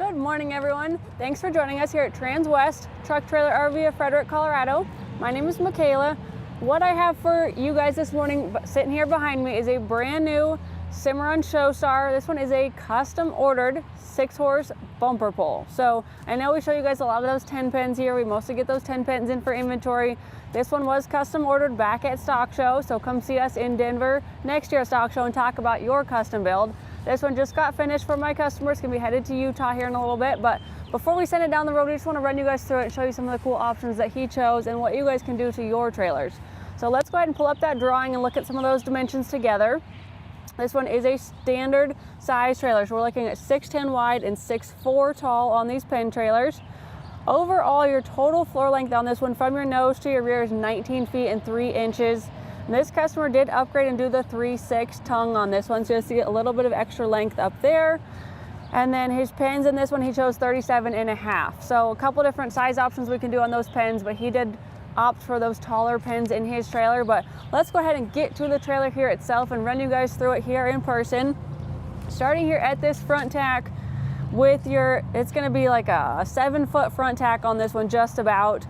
Good morning, everyone. Thanks for joining us here at Transwest Truck Trailer RV of Fredrick, Colorado. My name is Michaela. What I have for you guys this morning, sitting here behind me, is a brand new Cimarron Showstar. This one is a custom ordered 6-horse bumper pull. So I know we show you guys a lot of those 10 pins here. We mostly get those 10 pins in for inventory. This one was custom ordered back at Stock Show, so come see us in Denver next year at Stock Show and talk about your custom build. This one just got finished for my customers. Gonna be headed to Utah here in a little bit, but before we send it down the road, we just want to run you guys through it and show you some of the cool options that he chose and what you guys can do to your trailers. So let's go ahead and pull up that drawing and look at some of those dimensions together. This one is a standard size trailer, so we're looking at 6'10" wide and 6'4" tall on these pin trailers. Overall, your total floor length on this one from your nose to your rear is 19 feet and 3 inches. And this customer did upgrade and do the 3/6 tongue on this one, so you'll see a little bit of extra length up there. And then his pins in this one, he chose 37.5. So a couple different size options we can do on those pins, but he did opt for those taller pins in his trailer. But let's go ahead and get to the trailer here itself and run you guys through it here in person. Starting here at this front tack with your, it's gonna be like a 7-foot front tack on this one, just about.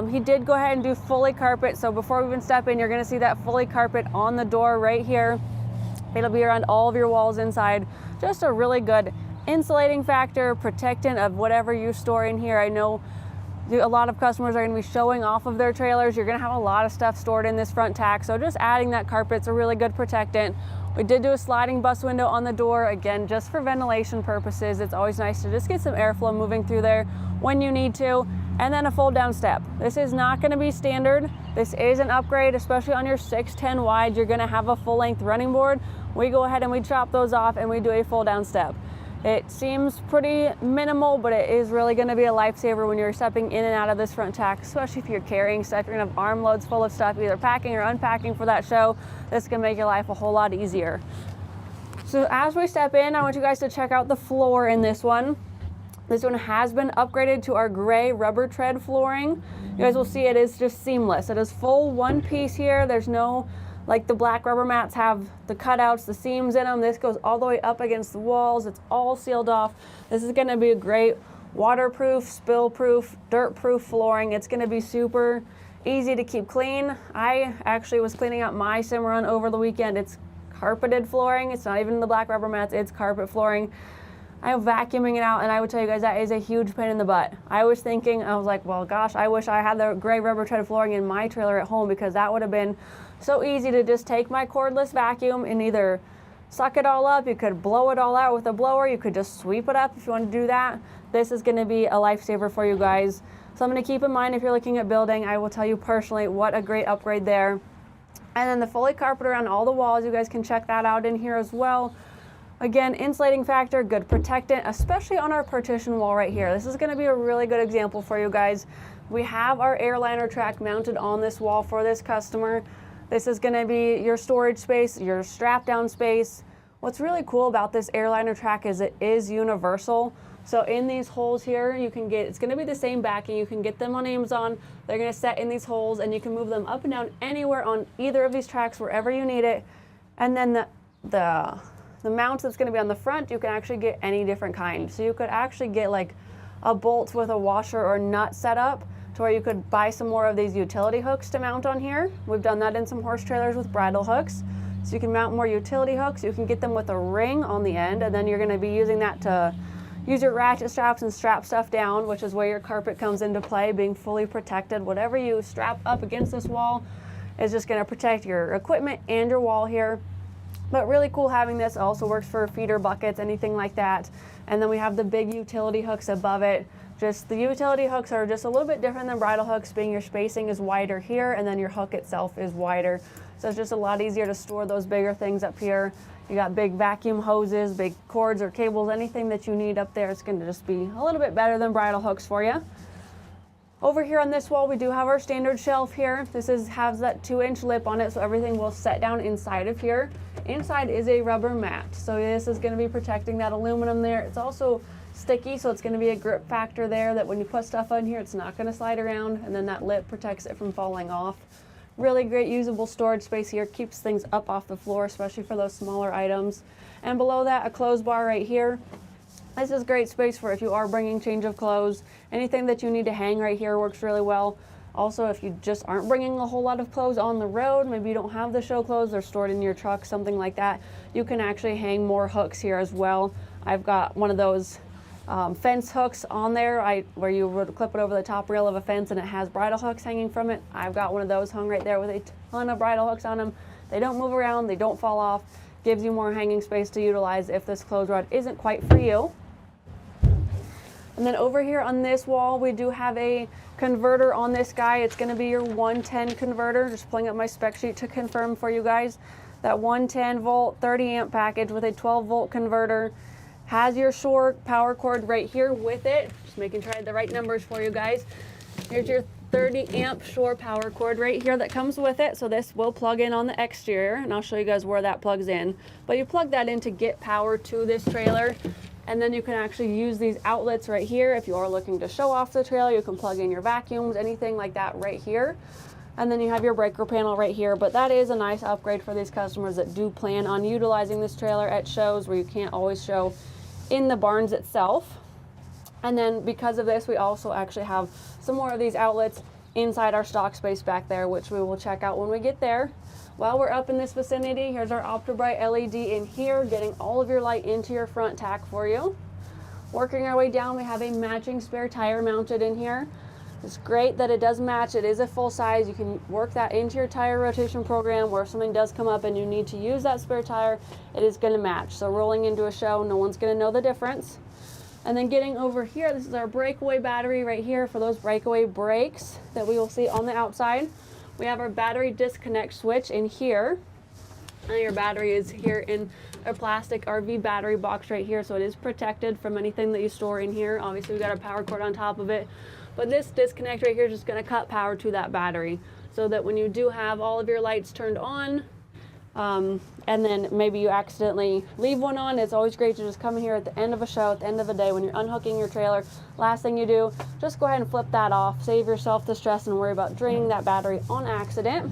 He did go ahead and do fully carpet, so before we even step in, you're gonna see that fully carpet on the door right here. It'll be around all of your walls inside. Just a really good insulating factor, protectant of whatever you store in here. I know a lot of customers are gonna be showing off of their trailers. You're gonna have a lot of stuff stored in this front tack, so just adding that carpet's a really good protectant. We did do a sliding bus window on the door, again, just for ventilation purposes. It's always nice to just get some airflow moving through there when you need to. And then a fold down step. This is not gonna be standard. This is an upgrade, especially on your 6'10" wide. You're gonna have a full length running board. We go ahead and we chop those off and we do a fold down step. It seems pretty minimal, but it is really gonna be a lifesaver when you're stepping in and out of this front tack, especially if you're carrying stuff. You're gonna have arm loads full of stuff, either packing or unpacking for that show. This can make your life a whole lot easier. So as we step in, I want you guys to check out the floor in this one. This one has been upgraded to our gray rubber tread flooring. You guys will see it is just seamless. It is full one piece here. There's no, like the black rubber mats have the cutouts, the seams in them. This goes all the way up against the walls. It's all sealed off. This is gonna be a great waterproof, spill-proof, dirt-proof flooring. It's gonna be super easy to keep clean. I actually was cleaning out my Cimarron over the weekend. It's carpeted flooring. It's not even the black rubber mats, it's carpet flooring. I'm vacuuming it out, and I would tell you guys that is a huge pain in the butt. I was thinking, I was like, well, gosh, I wish I had the gray rubber tread flooring in my trailer at home, because that would have been so easy to just take my cordless vacuum and either suck it all up. You could blow it all out with a blower. You could just sweep it up if you want to do that. This is going to be a lifesaver for you guys. So I'm going to keep in mind, if you're looking at building, I will tell you personally what a great upgrade there. And then the fully carpet around all the walls, you guys can check that out in here as well. Again, insulating factor, good protectant, especially on our partition wall right here. This is gonna be a really good example for you guys. We have our airliner track mounted on this wall for this customer. This is gonna be your storage space, your strap down space. What's really cool about this airliner track is it is universal. So in these holes here, you can get, it's gonna be the same backing. You can get them on Amazon. They're gonna set in these holes, and you can move them up and down anywhere on either of these tracks, wherever you need it. And then the mount that's going to be on the front, you can actually get any different kind. So you could actually get like a bolt with a washer or nut set up to where you could buy some more of these utility hooks to mount on here. We've done that in some horse trailers with bridle hooks. So you can mount more utility hooks. You can get them with a ring on the end, and then you're going to be using that to use your ratchet straps and strap stuff down, which is where your carpet comes into play, being fully protected. Whatever you strap up against this wall is just going to protect your equipment and your wall here. But really cool having this. Also works for feeder buckets, anything like that. And then we have the big utility hooks above it. Just the utility hooks are just a little bit different than bridle hooks, being your spacing is wider here, and then your hook itself is wider. So it's just a lot easier to store those bigger things up here. You got big vacuum hoses, big cords or cables, anything that you need up there. It's going to just be a little bit better than bridle hooks for you. Over here on this wall, we do have our standard shelf here. This has that 2-inch lip on it, so everything will set down inside of here. Inside is a rubber mat, so this is going to be protecting that aluminum there. It's also sticky, so it's going to be a grip factor there, that when you put stuff on here, it's not going to slide around, and then that lip protects it from falling off. Really great usable storage space here, keeps things up off the floor, especially for those smaller items. And below that, a clothes bar right here. This is great space for if you are bringing change of clothes. Anything that you need to hang right here works really well. Also, if you just aren't bringing a whole lot of clothes on the road, maybe you don't have the show clothes, they're stored in your truck, something like that, you can actually hang more hooks here as well. I've got one of those fence hooks on there where you would clip it over the top rail of a fence and it has bridle hooks hanging from it. I've got one of those hung right there with a ton of bridle hooks on them. They don't move around, they don't fall off, gives you more hanging space to utilize if this clothes rod isn't quite for you. And then over here on this wall, we do have a converter on this guy. It's going to be your 110 converter. Just pulling up my spec sheet to confirm for you guys. That 110 volt 30 amp package with a 12 volt converter has your shore power cord right here with it. Just making sure I had the right numbers for you guys. Here's your 30 amp shore power cord right here that comes with it. So this will plug in on the exterior, and I'll show you guys where that plugs in. But you plug that in to get power to this trailer. And then you can actually use these outlets right here. If you are looking to show off the trailer, you can plug in your vacuums, anything like that right here. And then you have your breaker panel right here. But that is a nice upgrade for these customers that do plan on utilizing this trailer at shows where you can't always show in the barns itself. And then because of this, we also actually have some more of these outlets inside our stock space back there, which we will check out when we get there. While we're up in this vicinity, here's our OptiBright LED in here, getting all of your light into your front tack for you. Working our way down, we have a matching spare tire mounted in here. It's great that it does match. It is a full size. You can work that into your tire rotation program where if something does come up and you need to use that spare tire, it is going to match. So rolling into a show, no one's going to know the difference. And then getting over here, this is our breakaway battery right here for those breakaway brakes that we will see on the outside. We have our battery disconnect switch in here. And your battery is here in a plastic RV battery box right here, so it is protected from anything that you store in here. Obviously, we got a power cord on top of it, but this disconnect right here is just going to cut power to that battery so that when you do have all of your lights turned on, and then maybe you accidentally leave one on, it's always great to just come in here at the end of a show, at the end of a day, when you're unhooking your trailer. Last thing you do, just go ahead and flip that off. Save yourself the stress and worry about draining that battery on accident.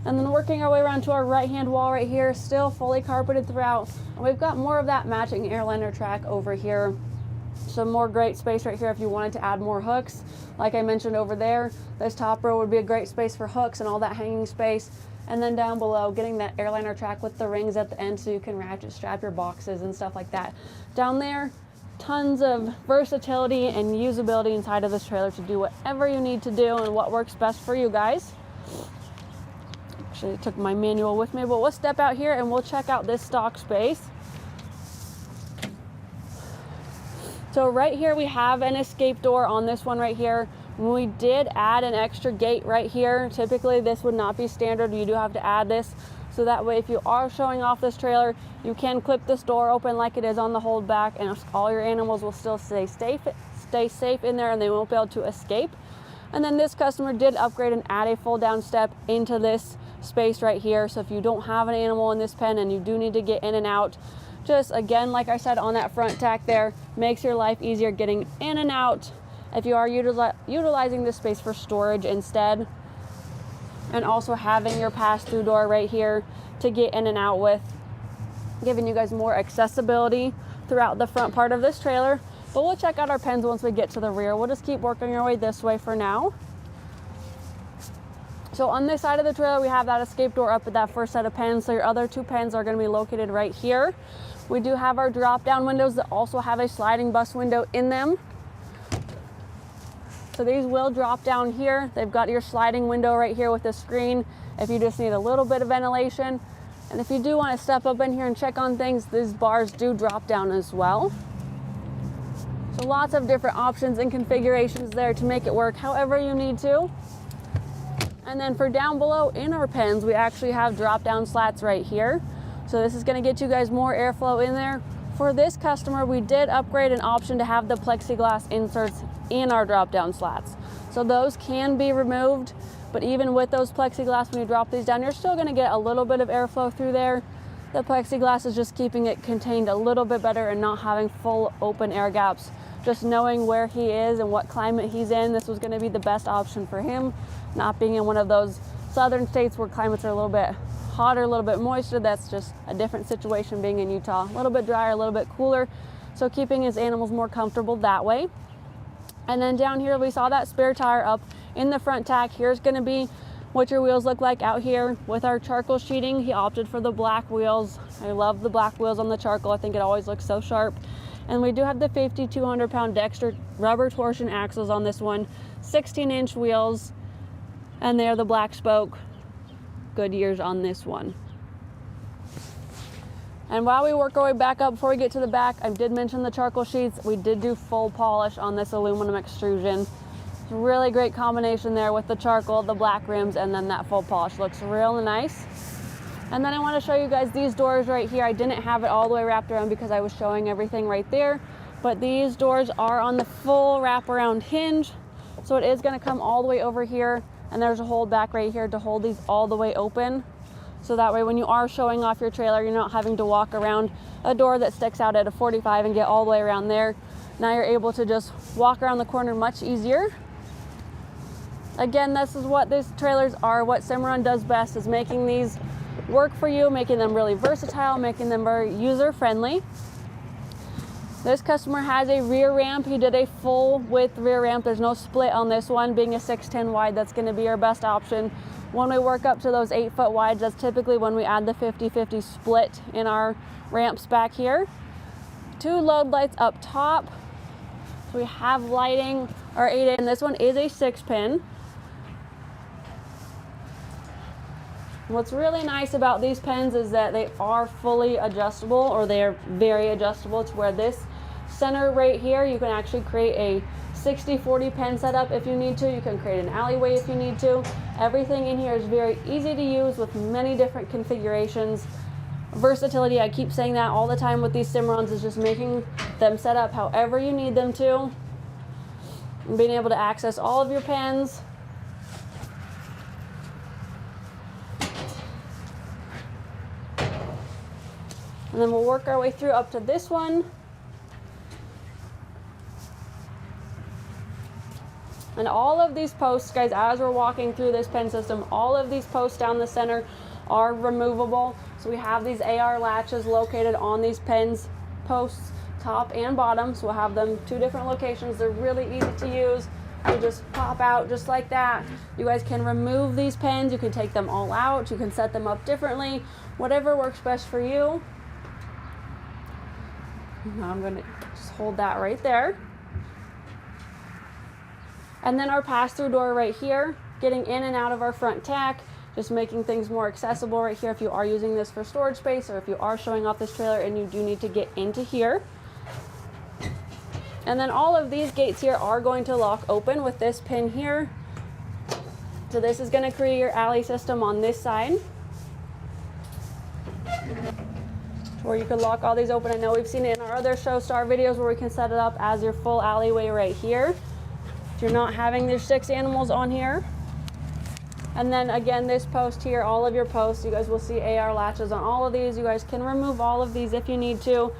And then working our way around to our right-hand wall right here, still fully carpeted throughout. And we've got more of that matching airliner track over here. Some more great space right here if you wanted to add more hooks. Like I mentioned over there, this top row would be a great space for hooks and all that hanging space. And then down below, getting that airliner track with the rings at the end so you can ratchet strap your boxes and stuff like that. Down there, tons of versatility and usability inside of this trailer to do whatever you need to do and what works best for you guys. Actually, I took my manual with me, but we'll step out here and we'll check out this stock space. So right here we have an escape door on this one right here. We did add an extra gate right here. Typically this would not be standard. You do have to add this so that way if you are showing off this trailer, you can clip this door open like it is on the hold back, and all your animals will still stay safe in there and they won't be able to escape. And then this customer did upgrade and add a fold down step into this space right here. So if you don't have an animal in this pen and you do need to get in and out, just again, like I said on that front tack there, makes your life easier getting in and out if you are utilizing this space for storage instead. And also having your pass-through door right here to get in and out with, giving you guys more accessibility throughout the front part of this trailer. But we'll check out our pens once we get to the rear. We'll just keep working our way this way for now. So on this side of the trailer, we have that escape door up at that first set of pens. So your other two pens are going to be located right here. We do have our drop-down windows that also have a sliding bus window in them. So these will drop down here. They've got your sliding window right here with the screen if you just need a little bit of ventilation. And if you do want to step up in here and check on things, these bars do drop down as well. So lots of different options and configurations there to make it work however you need to. And then for down below in our pens, we actually have drop down slats right here. So this is going to get you guys more airflow in there. For this customer, we did upgrade an option to have the plexiglass inserts in our drop down slats. So those can be removed, but even with those plexiglass, when you drop these down, you're still going to get a little bit of airflow through there. The plexiglass is just keeping it contained a little bit better and not having full open air gaps. Just knowing where he is and what climate he's in, this was going to be the best option for him. Not being in one of those southern states where climates are a little bit hotter, a little bit moister, that's just a different situation being in Utah. A little bit drier, a little bit cooler. so keeping his animals more comfortable that way. And then down here we saw that spare tire up in the front tack. Here's going to be what your wheels look like out here with our charcoal sheeting. He opted for the black wheels. I love the black wheels on the charcoal. I think it always looks so sharp. And we do have the 5,200 pound Dexter rubber torsion axles on this one, 16-inch wheels, and they're the black spoke Goodyears on this one. And while we work our way back up, before we get to the back, I did mention the charcoal sheets. We did do full polish on this aluminum extrusion. Really great combination there with the charcoal, the black rims, and then that full polish. Looks real nice. And then I want to show you guys these doors right here. I didn't have it all the way wrapped around because I was showing everything right there, but these doors are on the full wraparound hinge, so it is going to come all the way over here, and there's a hold back right here to hold these all the way open, so that way when you are showing off your trailer, you're not having to walk around a door that sticks out at a 45 and get all the way around there. Now you're able to just walk around the corner much easier. Again, this is what these trailers are. What Cimarron does best is making these work for you, making them really versatile, making them very user-friendly. This customer has a rear ramp. He did a full width rear ramp. There's no split on this one. Being a 6'10" wide, that's going to be our best option. When we work up to those 8-foot wides, that's typically when we add the 50-50 split in our ramps back here. 2 load lights up top. So we have lighting, our 8-inch, and this one is a 6-pin. What's really nice about these pens is that they are fully adjustable, or they are very adjustable to where this center right here, you can actually create a 60-40 pen setup if you need to. You can create an alleyway if you need to. Everything in here is very easy to use with many different configurations. Versatility, I keep saying that all the time with these Cimarrons, is just making them set up however you need them to. And being able to access all of your pens. And then we'll work our way through up to this one. And all of these posts, guys, as we're walking through this pen system, all of these posts down the center are removable. So we have these AR latches located on these pens posts, top and bottom. So we'll have them 2 different locations. They're really easy to use. They just pop out just like that. You guys can remove these pens. You can take them all out. You can set them up differently. Whatever works best for you. Now I'm going to just hold that right there. And then our pass-through door right here, getting in and out of our front tack, just making things more accessible right here if you are using this for storage space, or if you are showing off this trailer and you do need to get into here. And then all of these gates here are going to lock open with this pin here. So this is going to create your alley system on this side, where you can lock all these open. I know we've seen it in our other Showstar videos where we can set it up as your full alleyway right here, if you're not having your 6 animals on here. And then again, this post here, all of your posts, you guys will see AR latches on all of these. You guys can remove all of these if you need to.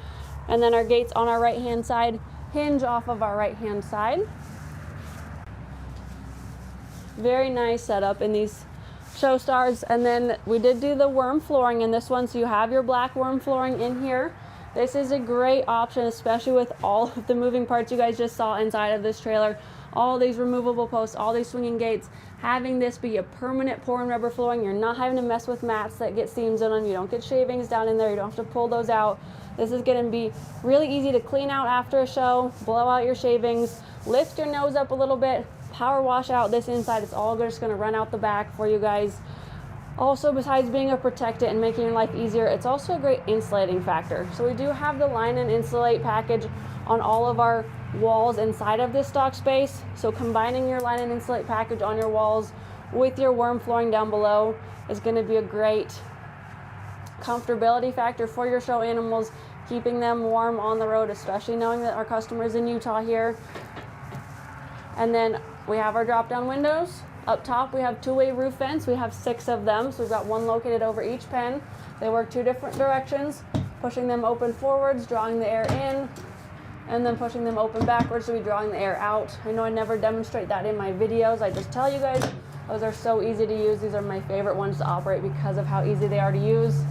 And then our gates on our right hand side hinge off of our right hand side. Very nice setup in these Showstars. And then we did do the worm flooring in this one, so you have your black worm flooring in here. This is a great option, especially with all of the moving parts you guys just saw inside of this trailer. All these removable posts, all these swinging gates. Having this be a permanent pour-in rubber flooring, you're not having to mess with mats that get seams in them. You don't get shavings down in there. You don't have to pull those out. This is going to be really easy to clean out after a show, blow out your shavings, lift your nose up a little bit, power wash out this inside. It's all just going to run out the back for you guys. Also, besides being a protectant and making your life easier, it's also a great insulating factor. So we do have the line and insulate package on all of our walls inside of this stock space. So combining your line and insulate package on your walls with your worm flooring down below is going to be a great comfortability factor for your show animals, keeping them warm on the road, especially knowing that our customers in Utah here. And then we have our drop down windows. Up top we have 2-way roof vents. We have 6 of them, so we've got one located over each pen. They work 2 different directions, pushing them open forwards, drawing the air in, and then pushing them open backwards, so we're drawing the air out. I know I never demonstrate that in my videos. I just tell you guys, those are so easy to use. These are my favorite ones to operate because of how easy they are to use.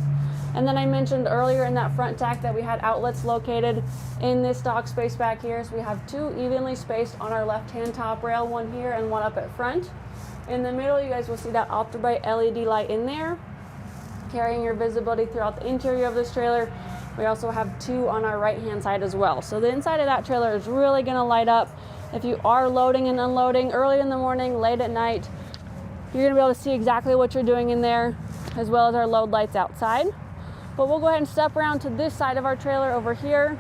And then I mentioned earlier in that front tack that we had outlets located in this dock space back here. So we have 2 evenly spaced on our left-hand top rail, one here and one up at front. In the middle, you guys will see that ultra-bright LED light in there, carrying your visibility throughout the interior of this trailer. We also have 2 on our right-hand side as well. So the inside of that trailer is really gonna light up. If you are loading and unloading early in the morning, late at night, you're gonna be able to see exactly what you're doing in there, as well as our load lights outside. But we'll go ahead and step around to this side of our trailer over here.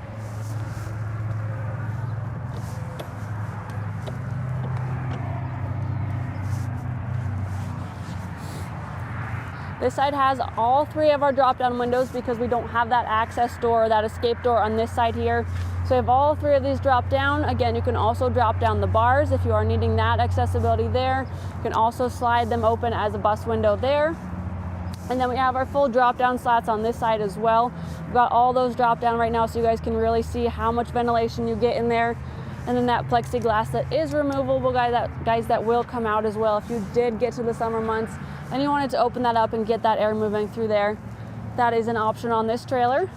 This side has all 3 of our drop-down windows because we don't have that access door, that escape door on this side here. So we have all 3 of these drop down. Again, you can also drop down the bars if you are needing that accessibility there. You can also slide them open as a bus window there. And then we have our full drop down slats on this side as well. We've got all those drop down right now so you guys can really see how much ventilation you get in there. And then that plexiglass that is removable, guys, that will come out as well if you did get to the summer months and you wanted to open that up and get that air moving through there. That is an option on this trailer.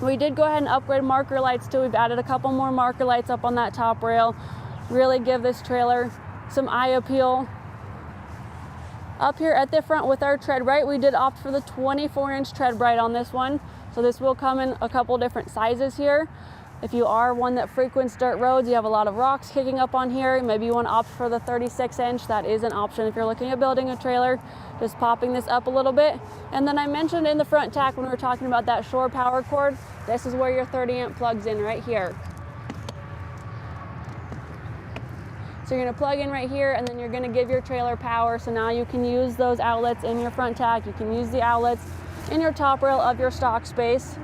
We did go ahead and upgrade marker lights too. We've added a couple more marker lights up on that top rail. Really give this trailer some eye appeal. Up here at the front with our tread bright, we did opt for the 24-inch tread bright on this one. So this will come in a couple different sizes here. If you are one that frequents dirt roads, you have a lot of rocks kicking up on here, maybe you want to opt for the 36-inch. That is an option if you're looking at building a trailer, just popping this up a little bit. And then I mentioned in the front tack when we were talking about that shore power cord, this is where your 30-amp plugs in right here. So you're going to plug in right here and then you're going to give your trailer power. So now you can use those outlets in your front tack. You can use the outlets in your top rail of your stock space.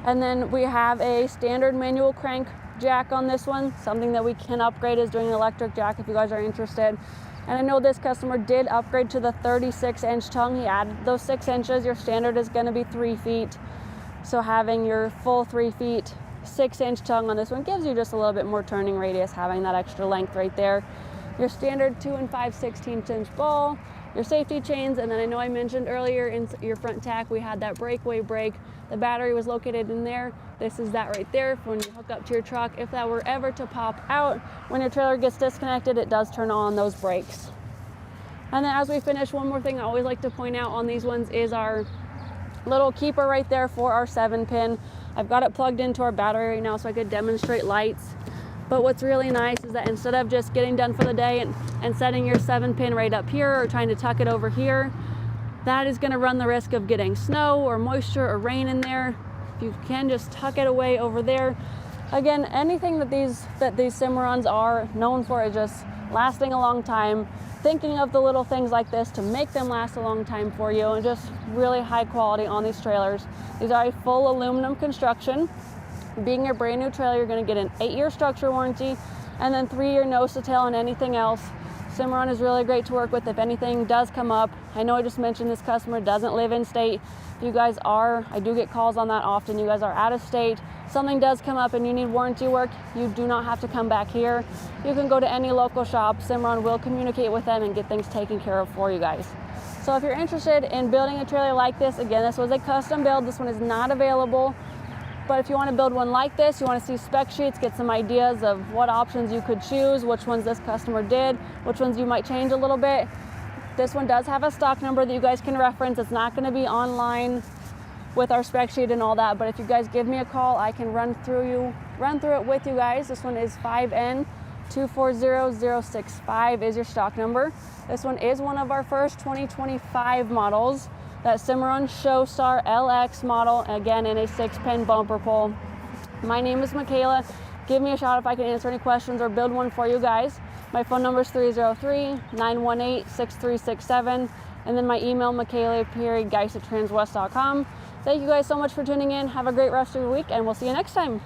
And then we have a standard manual crank jack on this one. Something that we can upgrade is doing an electric jack if you guys are interested. And I know this customer did upgrade to the 36-inch tongue. He added those 6 inches. Your standard is going to be 3 feet. So having your full 3 feet, 6-inch tongue on this one gives you just a little bit more turning radius, having that extra length right there. Your standard 2 5/16-inch ball, your safety chains, and then I know I mentioned earlier in your front tack we had that breakaway brake. The battery was located in there. This is that right there for when you hook up to your truck. If that were ever to pop out, when your trailer gets disconnected, it does turn on those brakes. And then as we finish, one more thing I always like to point out on these ones is our little keeper right there for our 7-pin. I've got it plugged into our battery right now so I could demonstrate lights. But what's really nice is that instead of just getting done for the day and setting your 7-pin right up here or trying to tuck it over here, that is going to run the risk of getting snow or moisture or rain in there. If you can just tuck it away over there. Again, anything that these Cimarrons are known for is just lasting a long time. Thinking of the little things like this to make them last a long time for you, and just really high quality on these trailers. These are a full aluminum construction. Being a brand new trailer, you're going to get an 8-year structure warranty and then 3-year nose to tail on anything else. Cimarron is really great to work with if anything does come up. I know I just mentioned this customer doesn't live in state. If you guys are, I do get calls on that often, you guys are out of state, something does come up and you need warranty work, you do not have to come back here. You can go to any local shop. Cimarron will communicate with them and get things taken care of for you guys. So if you're interested in building a trailer like this, again, this was a custom build. This one is not available. But if you want to build one like this, you want to see spec sheets, get some ideas of what options you could choose, which ones this customer did, which ones you might change a little bit. This one does have a stock number that you guys can reference. It's not going to be online with our spec sheet and all that, but if you guys give me a call, I can run through it with you guys. This one is 5N240065 is your stock number. This one is one of our first 2025 models. That Cimarron Showstar LX model, again in a 6-pin bumper pull. My name is Michaela. Give me a shout if I can answer any questions or build one for you guys. My phone number is 303-918-6367. And then my email, michaela.geis@transwest.com. Thank you guys so much for tuning in. Have a great rest of your week, and we'll see you next time.